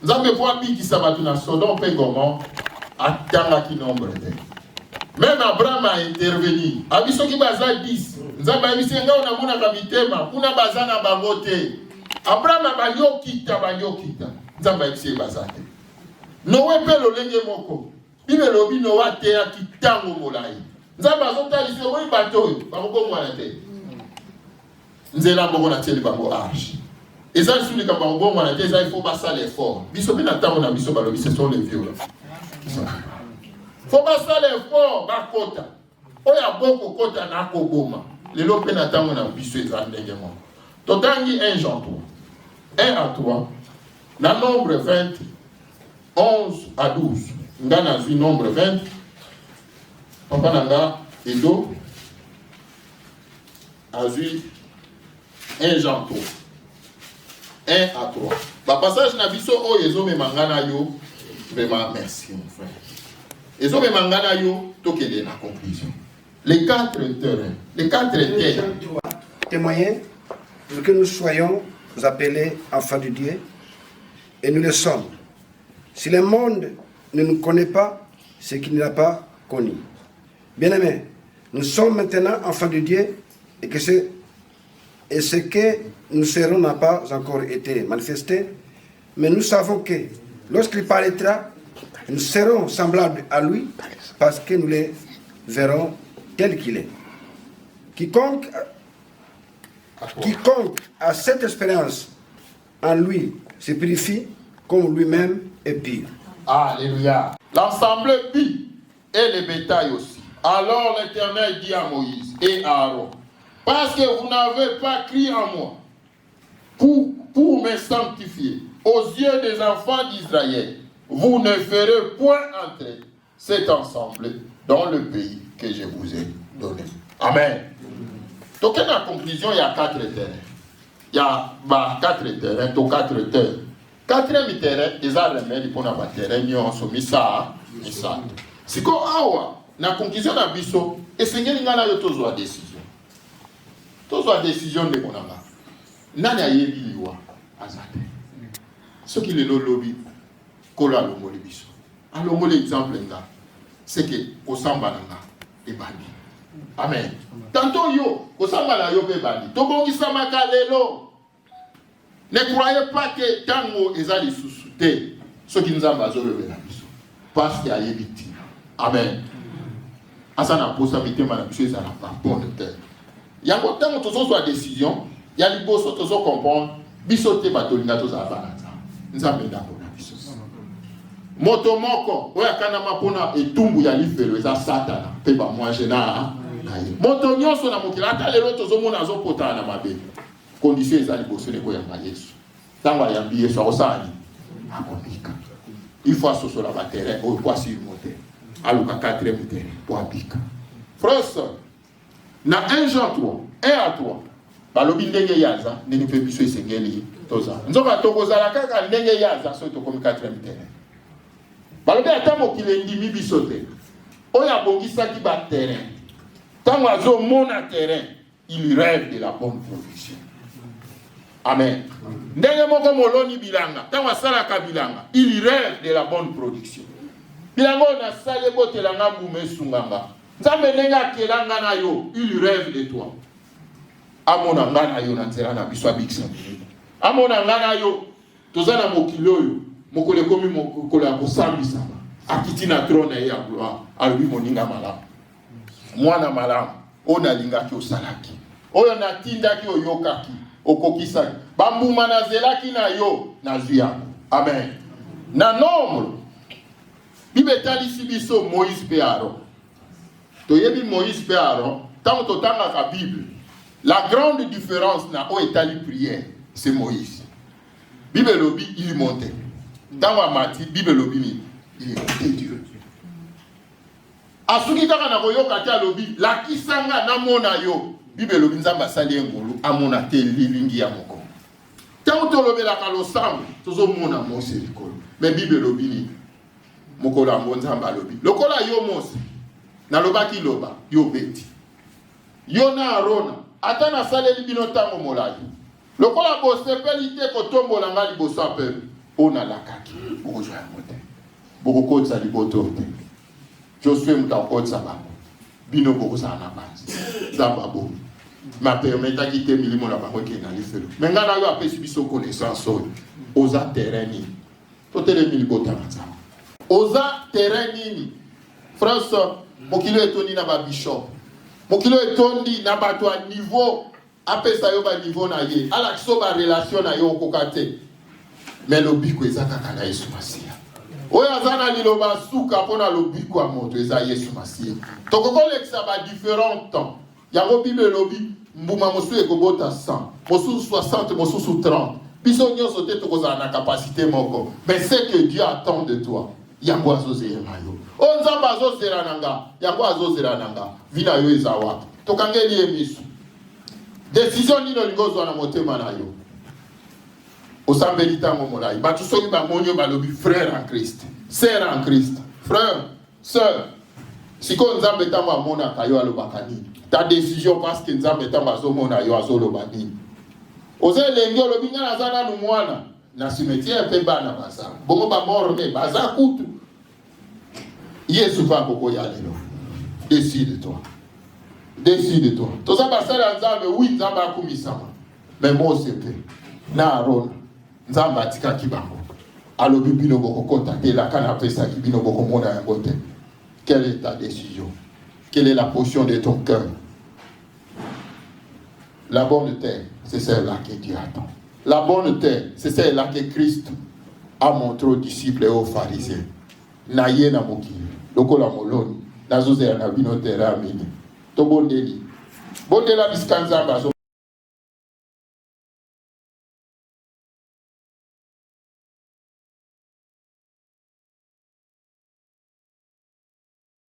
nous avons besoin de ça va tout Sodome et Gomorrhe à qui nombre de même Abraham a intervenu. Abiso qui baza 10. Nous avons dit que nous avons kabitema, kuna baza na bangote. Abraham a banyo kita. Nous avons dit que baza. Noé pe lo lenge moko. Bibe lobi Noé te ya kitango molai. Nous avons azota lise oui bateau, ba ko mwana te. Nzela mboko na tieli bango arche. Et ça, je suis comme bon, il faut passer l'effort. Biso binatamo na biso balobi, ce sont les vieux. Faut passer l'effort, ba kota. Oya boko kota na koboma. Les lots binatamo na biso ezandengemo. Totangi 1 Jean 3. 1 à 3. Na nombre 20, 11 à 12. Ngana zui nombre 20. Papa nanga edo. Azui 1 Jean 3. 1 à 3. Le passage na biso o yezo me mangana yo. Vraiment merci mon frère. Yezo me mangana yo tokele na conclusion. Les 4 terrains, les 4 terres témoigner pour que nous soyons appelés enfants de Dieu et nous le sommes. Si le monde ne nous connaît pas, c'est qu'il ne l'a pas connu. Bien-aimés, nous sommes maintenant enfants de Dieu et ce que nous serons n'a pas encore été manifesté, mais nous savons que lorsqu'il paraîtra, nous serons semblables à lui parce que nous le verrons tel qu'il est. Quiconque a cette expérience en lui se purifie comme lui-même est pur. Alléluia. L'ensemble pie et les bétails aussi. Alors l'Éternel dit à Moïse et à Aaron, parce que vous n'avez pas crié en moi pour me sanctifier aux yeux des enfants d'Israël, vous ne ferez point entrer cet ensemble dans le pays que je vous ai donné. Amen. Donc, dans la conclusion, il y a 4 terrains. Il y a 4 terrains, donc 4 terres. 4e terrain, des armes, pour avoir terrain, nous avons mis ça. Si vous avez la conclusion de Bisso, et Seigneur, il y a une décision. Toute la décision de mon âme. Nani a yebi liwa azate. Ce qui est le lobby, kola longo le biso. Alors l'exemple là, c'est que kosamba nanga e bandi. Amen. Tantôt yo kosamba la yo be bandi. Tobongi samaka lelo. Ne croyez pas que tango ezali sous-souté ce qui nous a basé le biso. Parce qu'il y a yebiti. Amen. Asana posa mitema na biso ezala pas bon de terre. Il y a autant de choses sur la décision, il y a des choses qui sont comprendre, bisoté batolinga tous à Banata. Nous avons mis d'accord na biso. Motomoko, oya kana mapona etumbu ya lifelo eza satana, pe ba manger na. Moto nyonso na mokila ata lelo tozomona azopota na mabe. Condition eza liboso ne ko ya Yesu. Tango ya mbi Yesu osani. Akomika. Il faut assocer la terrain au poisson monter. Aluka 4e terrain pour abika. Frère, na 1 Jean 3, 1 à 3. Balobi ndenge yaza, nini pe biso esengeli toza. Nzoka tokozala kaka ndenge yaza so to comme 4e terrain. Balobi ata mokili ndimi biso te. Oya bongisa ki ba terrain. Tango azo mona terrain, il rêve de la bonne provision. Amen. Ndenge moko moloni bilanga, tango asala ka bilanga, il rêve de la bonne production. Bilanga na sale botelanga mbume sunganga. Nzambe nenga kelanga na yo, il rêve de toi. Amona ngana yo na nzela na biso abikisa. Amona ngana yo, tozana mokilo yo, mokole komi mokolo ya kosambisa. Akiti na trône ya gloire, alui moninga malamu. Mwana malamu, ona lingaki osalaki. Oyo na tindaki oyokaki, okokisaki. Bambuma na zelaki na yo, na zuyako. Amen. Na nombre, Bible talisi biso Moïse pe Aaron. Toyebi Moïse pe Aaron, tant que tanga la Bible, la grande différence na o etali prière, c'est Moïse. Bible lobi il montait. Dans la mati, Bible lobi il montait Dieu. Asuki kaka na koyoka ta lobi, la kisanga na mona yo, Bible lobi nzambe asali ngulu amona te lilingi ya moko. Tant tolobelaka losambo tozomona Mose likolo. Mais Bible lobi ni mokolo yango nzambe alobi. Lokola yo Mose nalobaki loba yo beti. Yo na Arona ata nasaleli bino ntango molai. Lokola bosepeli te kotombola nga liboso ya peuple onalakaki bokozwa yango te. Bokokotisa liboto te. Josue mutakotisa bango. Bino bokozala na banzi. Nzambe bo. Ma permetaki te milimo na bango ke na lifelo. Mais nga na yo apesi biso connaissance oyo. Oza terrain nini. Totelemi libota na nzambe. Oza terrain nini. François, mokilo etondi na ba bishop. Mokilo etondi na bato a niveau apesa yo ba niveau na ye. Ala kiso ba relation na yo kokate. Mais lobiko eza kaka na Yesu Masia. Oyo azana liloba suka pona lobiko a moto eza Yesu Masia. Tokokolekisa ba différents temps. Yango Bible lobi mbuma mosu ekobota 100, mosu 60, mosu 30. Biso nyonso te tokozala na capacité moko. Mais c'est que Dieu attend de toi. Yango azozela yo. O nzamba azozela nanga, yango azozela nanga. Vina yo eza wapi? Tokangeli emisu. Décision nino lingozo na motema na yo. Osambeli tango molai. Batu soki ba monyo balobi frère en Christ, sœur en Christ. Frère, sœur. Siko nzambe tango amona kayo alobaka nini? Ta décision parce que nzambe tango azomona yo azoloba nini? Oze lengi olobi nga nazana nu mwana na cimetière pe bana baza. Bongo ba morne baza kutu. Yesu va koko ya lelo. Décide-toi. Décide-toi. Toza basala nzambe oui nzambe akumisama. Mais Mose pe na Aaron nzambe atika kibango. Alobi bino boko contacter la kana pesa ki bino boko mona yango te. Quelle est ta décision? Quelle est la position de ton cœur? La bonne terre, c'est celle-là que Dieu attend. La bonne terre, c'est celle-là que Christ a montré aux disciples et aux pharisiens. Naye na mokili, lokola moloni, nazoze na bino terre amini. To bondeli. Bondela biskanzamba.